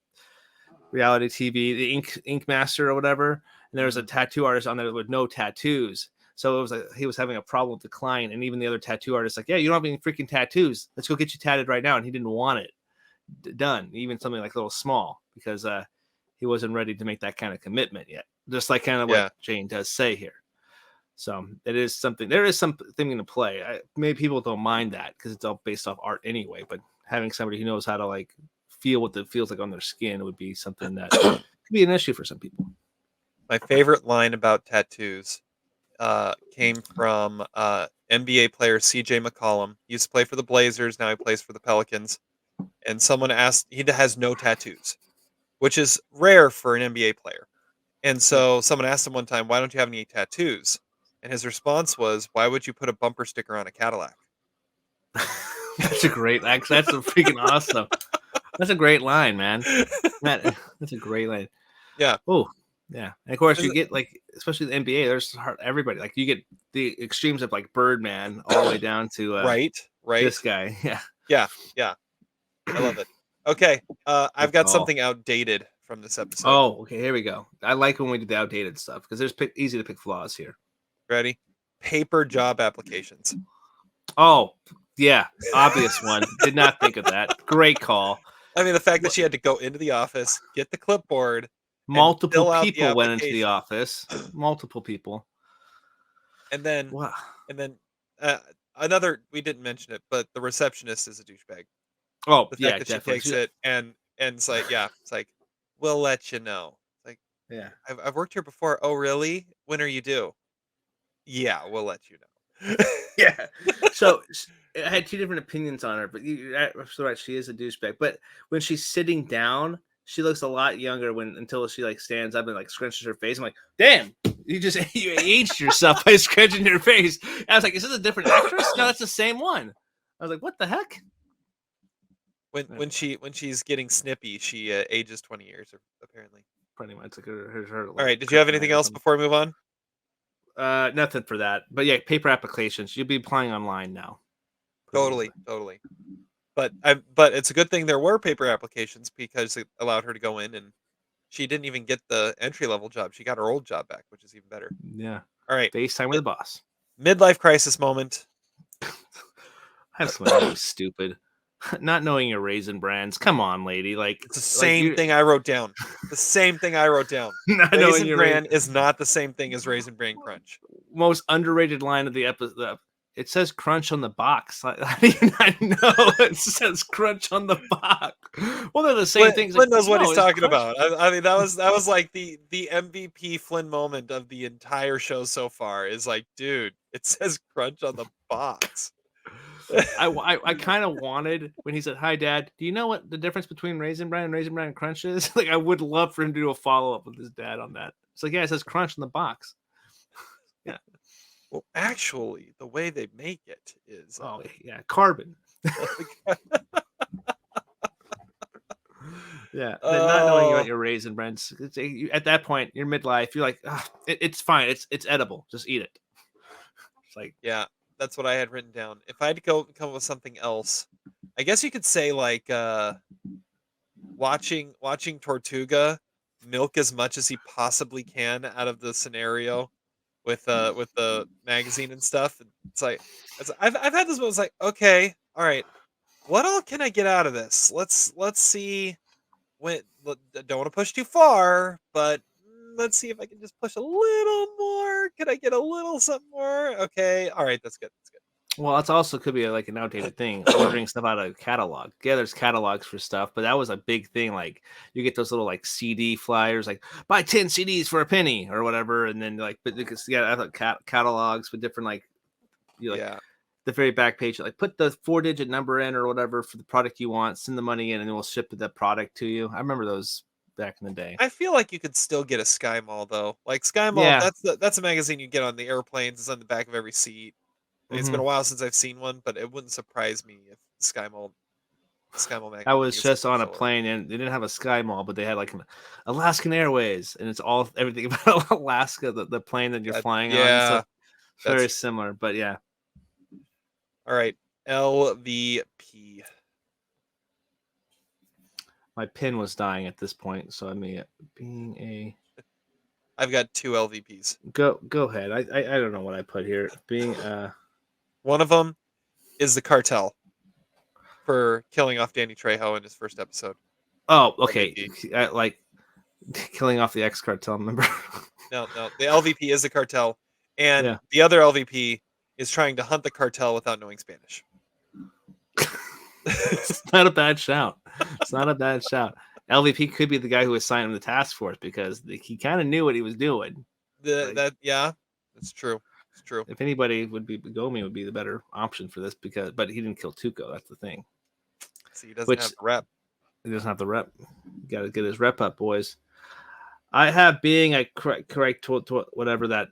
[SPEAKER 1] reality TV, the Ink Master or whatever, and there was a tattoo artist on there with no tattoos. So it was like he was having a problem with the client, and even the other tattoo artist like, yeah, you don't have any freaking tattoos. Let's go get you tatted right now. And he didn't want it done, even something like a little small, because he wasn't ready to make that kind of commitment yet. Just like kind of what Jane does say here. So it is something. There is something in play. Maybe people don't mind that because it's all based off art anyway. But having somebody who knows how to like feel what it feels like on their skin would be something that could be an issue for some people.
[SPEAKER 2] My favorite line about tattoos came from NBA player CJ McCollum. He used to play for the Blazers. Now he plays for the Pelicans. And someone asked, he has no tattoos, which is rare for an NBA player. And so someone asked him one time, why don't you have any tattoos? And his response was, why would you put a bumper sticker on a Cadillac?
[SPEAKER 1] That's a great, that's a freaking awesome. That's a great line, man. That's a great line.
[SPEAKER 2] Yeah.
[SPEAKER 1] Oh, yeah. And of course, you get like, especially the NBA, there's everybody. Like you get the extremes of like Birdman all the way down to
[SPEAKER 2] right.
[SPEAKER 1] this guy.
[SPEAKER 2] Yeah. I love it. Okay. I've got something outdated from this episode.
[SPEAKER 1] Oh, okay. Here we go. I like when we do the outdated stuff because there's easy to pick flaws here.
[SPEAKER 2] Ready? Paper job applications.
[SPEAKER 1] Oh, yeah. Obvious one. Did not think of that. Great call.
[SPEAKER 2] I mean, the fact that she had to go into the office, get the clipboard.
[SPEAKER 1] Multiple people went into the office. Multiple people.
[SPEAKER 2] And then,
[SPEAKER 1] wow.
[SPEAKER 2] And then another, we didn't mention it, but the receptionist is a douchebag.
[SPEAKER 1] Oh,
[SPEAKER 2] the fact that definitely. She takes it and it's like, it's like, we'll let you know. It's like,
[SPEAKER 1] yeah,
[SPEAKER 2] I've worked here before. Oh, really? When are you due? Yeah, we'll let you know.
[SPEAKER 1] Yeah. So I had two different opinions on her, but you're right. She is a douchebag. But when she's sitting down, she looks a lot younger until she like stands up and like scrunches her face. I'm like, damn, you aged yourself by scrunching your face. And I was like, is this a different actress? No, it's the same one. I was like, what the heck?
[SPEAKER 2] When she's getting snippy, she ages 20 years apparently.
[SPEAKER 1] Pretty much like her
[SPEAKER 2] all right. Did you have anything else before we move on?
[SPEAKER 1] Nothing for that. But yeah, paper applications. You'll be applying online now.
[SPEAKER 2] Totally. But it's a good thing there were paper applications because it allowed her to go in, and she didn't even get the entry level job. She got her old job back, which is even better.
[SPEAKER 1] Yeah.
[SPEAKER 2] All right.
[SPEAKER 1] FaceTime with the boss.
[SPEAKER 2] Midlife crisis moment.
[SPEAKER 1] That's so stupid. Not knowing your Raisin Brands. Come on, lady. Like
[SPEAKER 2] it's the same thing I wrote down. The same thing I wrote down. Raisin Bran is not the same thing as Raisin Bran Crunch.
[SPEAKER 1] Most underrated line of the episode. It says crunch on the box. How do you not know it says crunch on the box? Well, they're the same things.
[SPEAKER 2] Flynn knows what he's talking about. I mean, that was like the MVP Flynn moment of the entire show so far. Is like, dude, it says crunch on the box.
[SPEAKER 1] I kind of wanted when he said, "Hi, Dad. Do you know what the difference between Raisin Bran and Raisin Bran Crunch is?" Like, I would love for him to do a follow up with his dad on that. It's like, yeah, it says crunch on the box. Yeah.
[SPEAKER 2] Well, actually, the way they make it is
[SPEAKER 1] carbon. Yeah, not knowing about your Raisin Brans. At that point, you're midlife. You're like, it's fine. It's edible. Just eat it. It's like,
[SPEAKER 2] yeah, that's what I had written down. If I had to come up with something else, I guess you could say like watching Tortuga milk as much as he possibly can out of the scenario with the magazine and stuff. It's like I've had this one. It's like, okay, all right, what all can I get out of this? Let's see. Don't want to push too far, but let's see if I can just push a little more. Can I get a little something more? Okay, all right, that's good. That's good.
[SPEAKER 1] Well, that's also could be like an outdated thing, ordering stuff out of a catalog. Yeah, there's catalogs for stuff, but that was a big thing. Like you get those little like CD flyers, like buy 10 CDs for a penny or whatever, and then like, but because yeah, I thought catalogs with different like you like
[SPEAKER 2] Yeah,
[SPEAKER 1] the very back page, like put the 4-digit number in or whatever for the product you want, send the money in, and then we'll ship the product to you. I remember those back in the day.
[SPEAKER 2] I feel like you could still get a Sky Mall though. Like Sky Mall,
[SPEAKER 1] Yeah.
[SPEAKER 2] that's a magazine you get on the airplanes. It's on the back of every seat. It's been
[SPEAKER 1] hmm
[SPEAKER 2] a while since I've seen one, but it wouldn't surprise me if Sky Mall
[SPEAKER 1] I was
[SPEAKER 2] magazine
[SPEAKER 1] just on a
[SPEAKER 2] still around.
[SPEAKER 1] plane and they didn't have a Sky Mall, but they had like an Alaskan Airways, and it's all everything about Alaska, the plane that you're flying on and
[SPEAKER 2] Yeah,
[SPEAKER 1] stuff. It's
[SPEAKER 2] that's
[SPEAKER 1] very
[SPEAKER 2] true.
[SPEAKER 1] similar, but yeah,
[SPEAKER 2] All right, LVP.
[SPEAKER 1] my pin was dying at this point, so I mean, being a
[SPEAKER 2] I've got 2 LVPs.
[SPEAKER 1] go ahead. I don't know what I put here. Being
[SPEAKER 2] One of them is the cartel for killing off Danny Trejo in his first episode.
[SPEAKER 1] oh okay,
[SPEAKER 2] LVP.
[SPEAKER 1] like killing off the X cartel member.
[SPEAKER 2] No, the LVP is the cartel, and
[SPEAKER 1] Yeah,
[SPEAKER 2] the other LVP is trying to hunt the cartel without knowing Spanish.
[SPEAKER 1] it's not a bad shout. It's not a bad shout. LVP could be the guy who assigned him the task force because he kind of knew what he was doing. Like,
[SPEAKER 2] That's true. It's true.
[SPEAKER 1] if anybody would be Gomi would be the better option for this but he didn't kill Tuco. That's the thing.
[SPEAKER 2] See, he doesn't
[SPEAKER 1] Which
[SPEAKER 2] have the rep.
[SPEAKER 1] he doesn't have the rep. Got to get his rep up, boys. I have being a correct to whatever that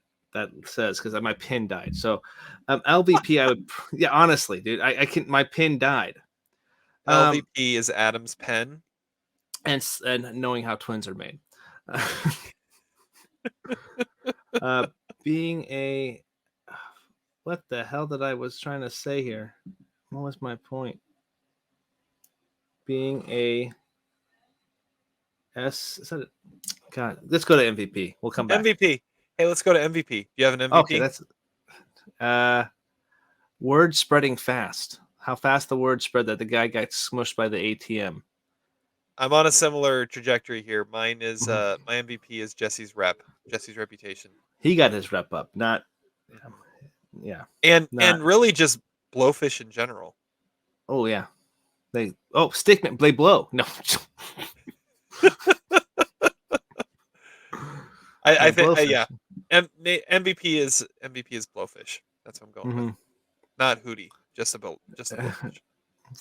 [SPEAKER 1] says because my pin died. So LVP, I would yeah honestly, dude, I can my pin died.
[SPEAKER 2] LVP is Adam's pen.
[SPEAKER 1] And knowing how twins are made. uh, being a what the hell did I was trying to say here? What was my point? Being a S. Is that it? God, let's go to MVP. We'll come back.
[SPEAKER 2] MVP. Hey, let's go to MVP. Do you have an MVP?
[SPEAKER 1] Okay, that's word spreading fast. How fast the word spread that the guy got smushed by the ATM.
[SPEAKER 2] I'm on a similar trajectory here. Mine is
[SPEAKER 1] Mhm.
[SPEAKER 2] my MVP is Jesse's reputation.
[SPEAKER 1] He got his rep up, not yeah.
[SPEAKER 2] And
[SPEAKER 1] Not
[SPEAKER 2] really just Blowfish in general.
[SPEAKER 1] oh yeah. Stickman they blow. No.
[SPEAKER 2] I think
[SPEAKER 1] Blowfish.
[SPEAKER 2] yeah. MVP is Blowfish. That's what I'm going with.
[SPEAKER 1] Mhm.
[SPEAKER 2] Not Hootie, just a Blowfish.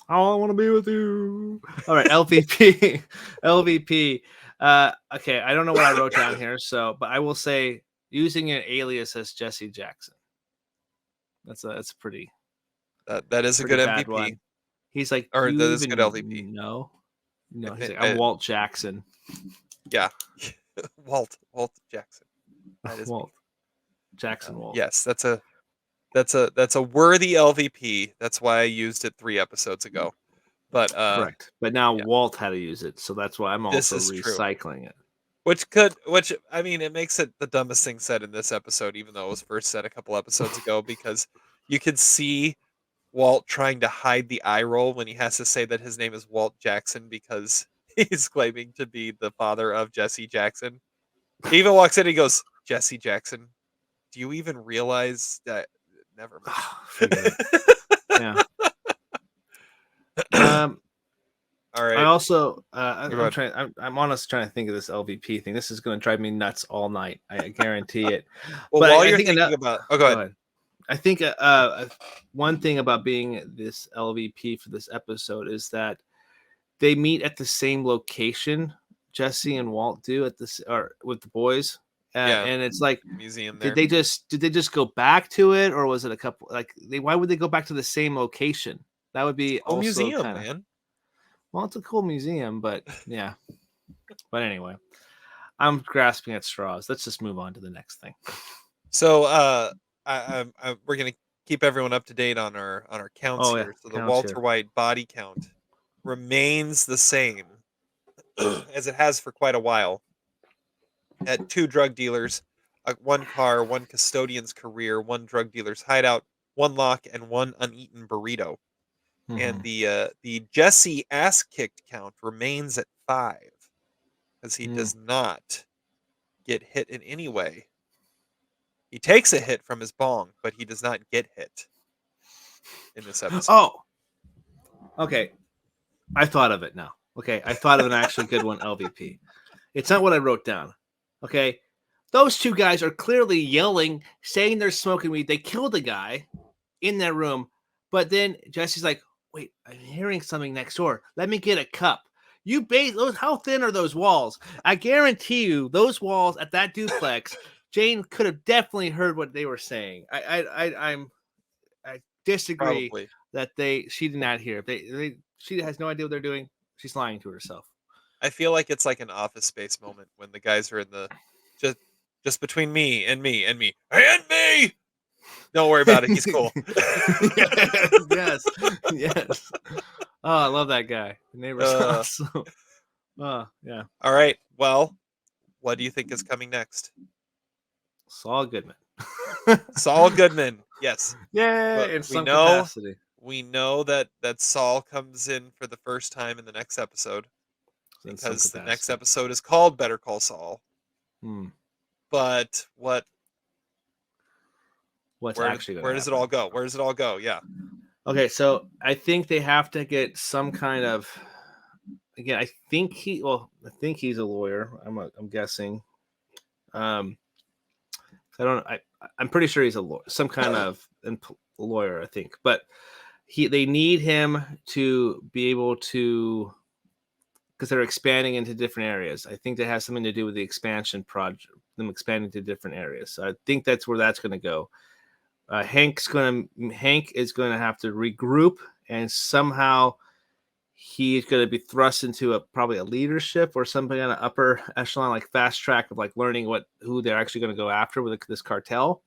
[SPEAKER 1] I want to be with you. All right, LVP. LVP. Okay, I don't know what I wrote down here, but I will say using an alias as Jesse Jackson. That's a pretty
[SPEAKER 2] That is a good
[SPEAKER 1] bad
[SPEAKER 2] MVP.
[SPEAKER 1] one. He's like,
[SPEAKER 2] Or
[SPEAKER 1] do
[SPEAKER 2] that
[SPEAKER 1] you
[SPEAKER 2] is a
[SPEAKER 1] even
[SPEAKER 2] good LVP.
[SPEAKER 1] know? No, he's
[SPEAKER 2] I-
[SPEAKER 1] like, I'm
[SPEAKER 2] I-
[SPEAKER 1] Walt Jackson.
[SPEAKER 2] Yeah. Walt Jackson. That is
[SPEAKER 1] Walt Jackson. Walt.
[SPEAKER 2] Yes, that's a worthy LVP. That's why I used it 3 episodes ago. But
[SPEAKER 1] Correct. But now
[SPEAKER 2] yeah.
[SPEAKER 1] Walt had to use it, so that's why I'm
[SPEAKER 2] This
[SPEAKER 1] also
[SPEAKER 2] is true.
[SPEAKER 1] recycling it.
[SPEAKER 2] Which I mean, it makes it the dumbest thing said in this episode, even though it was first said a couple episodes ago, because you could see Walt trying to hide the eye roll when he has to say that his name is Walt Jackson because he's claiming to be the father of Jesse Jackson. He even walks in and he goes, Jesse Jackson, do you even realize that? Never mind.
[SPEAKER 1] Forget it. Yeah.
[SPEAKER 2] All right.
[SPEAKER 1] I also,
[SPEAKER 2] Go
[SPEAKER 1] I'm trying. I'm honestly trying to think of this LVP thing. This is going to drive me nuts all night. I guarantee it.
[SPEAKER 2] Well,
[SPEAKER 1] But
[SPEAKER 2] while
[SPEAKER 1] I
[SPEAKER 2] you're
[SPEAKER 1] think
[SPEAKER 2] thinking about, go ahead.
[SPEAKER 1] I think one thing about being this LVP for this episode is that they meet at the same location. Jesse and Walt do at this or with the boys,
[SPEAKER 2] Yeah.
[SPEAKER 1] and it's like
[SPEAKER 2] Museum there.
[SPEAKER 1] did they just go back to it, or was it a couple like why would they go back to the same location? That would be also
[SPEAKER 2] museum,
[SPEAKER 1] kinda,
[SPEAKER 2] man.
[SPEAKER 1] well, it's a cool museum, but yeah. But anyway, I'm grasping at straws. Let's just move on to the next thing.
[SPEAKER 2] So, we're gonna keep everyone up to date on our counts
[SPEAKER 1] Oh, yeah,
[SPEAKER 2] here. So the
[SPEAKER 1] counts
[SPEAKER 2] Walter
[SPEAKER 1] here.
[SPEAKER 2] White body count remains the same as it has for quite a while. At 2 drug dealers, 1 car, 1 custodian's career, 1 drug dealer's hideout, 1 lock, and 1 uneaten burrito. And the Jesse ass kicked count remains at 5 because he does not get hit in any way. He takes a hit from his bong, but he does not get hit in this episode.
[SPEAKER 1] Oh, okay. I thought of it now. Okay, I thought of an actually good one, LVP. It's not what I wrote down. Okay, those two guys are clearly yelling, saying they're smoking weed. They killed a guy in that room, but then Jesse's like, "Wait, I'm hearing something next door. Let me get a cup." You base those. How thin are those walls? I guarantee you, those walls at that duplex, Jane could have definitely heard what they were saying. I disagree
[SPEAKER 2] Probably.
[SPEAKER 1] that she did not hear. She has no idea what they're doing. She's lying to herself.
[SPEAKER 2] I feel like it's like an Office Space moment when the guys are in the just between me and me and me and me. Don't worry about it. He's cool.
[SPEAKER 1] yes. Oh, I love that guy. The neighbor's awesome. Oh, yeah.
[SPEAKER 2] All right. Well, what do you think is coming next?
[SPEAKER 1] Saul Goodman.
[SPEAKER 2] Saul Goodman. Yes.
[SPEAKER 1] Yeah, in some capacity.
[SPEAKER 2] We know that Saul comes in for the first time in the next episode because the next episode is called Better Call Saul. But where does it all go? Where does it all go? Yeah.
[SPEAKER 1] Okay, so I think they have to get some kind of. Again, I think he's a lawyer. I'm guessing. I'm pretty sure he's a lawyer, some kind of lawyer, I think. But they need him to be able to, because they're expanding into different areas. I think that has something to do with the expansion project, them expanding to different areas. So I think that's where that's going to go. Hank is going to have to regroup, and somehow he's going to be thrust into probably a leadership or something on an upper echelon, like fast track of like learning who they're actually going to go after with this cartel.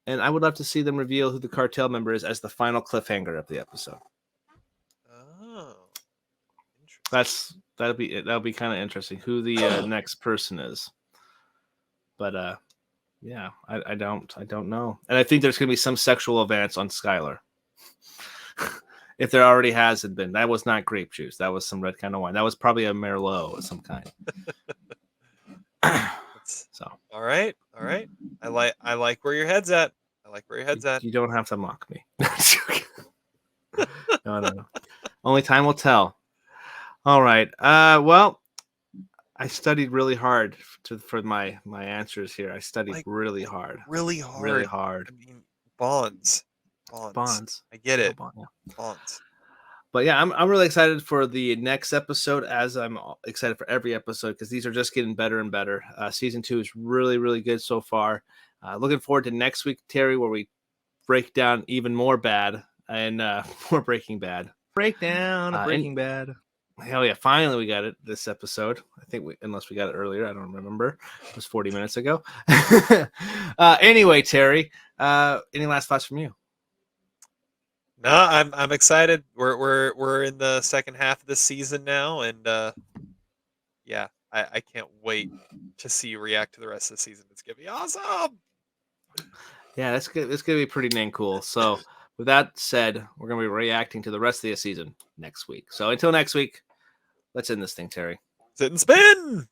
[SPEAKER 1] And I would love to see them reveal who the cartel member is as the final cliffhanger of the episode.
[SPEAKER 2] Oh, interesting.
[SPEAKER 1] That'll be kind of interesting who the next person is. But yeah, I don't know. And I think there's going to be some sexual advance on Skylar. If there already hasn't been. That was not grape juice. That was some red kind of wine. That was probably a Merlot of some kind. So.
[SPEAKER 2] All right. I like where your head's at.
[SPEAKER 1] You don't have to mock me. No. Only time will tell. All right. Well, I studied really hard for my answers here. I studied really hard.
[SPEAKER 2] Really hard. I mean, bonds. I get it. Bonds.
[SPEAKER 1] But yeah, I'm really excited for the next episode, as I'm excited for every episode, because these are just getting better and better. Season 2 is really, really good so far. Looking forward to next week, Terry, where we break down even more bad and more Breaking Bad. Breakdown of Breaking Bad. Hell yeah! Finally, we got it this episode. I think unless we got it earlier, I don't remember. It was 40 minutes ago. Anyway, Terry, any last thoughts from you?
[SPEAKER 2] No, I'm excited. We're in the second half of the season now, and yeah, I can't wait to see you react to the rest of the season. It's gonna be awesome.
[SPEAKER 1] Yeah, that's good. It's gonna be pretty dang cool. So, with that said, we're gonna be reacting to the rest of the season next week. So until next week, let's end this thing, Terry.
[SPEAKER 2] Sit and spin.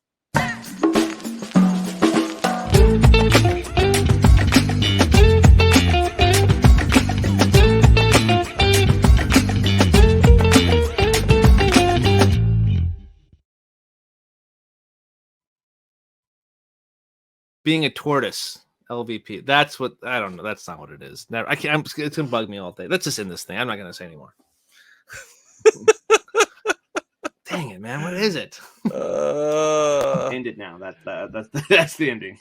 [SPEAKER 1] Being a tortoise, LVP. That's what I don't know. That's not what it is. Never. I can't. It's gonna bug me all day. Let's just end this thing. I'm not gonna say anymore. Dang it, man! What is it? End it now. That's the ending.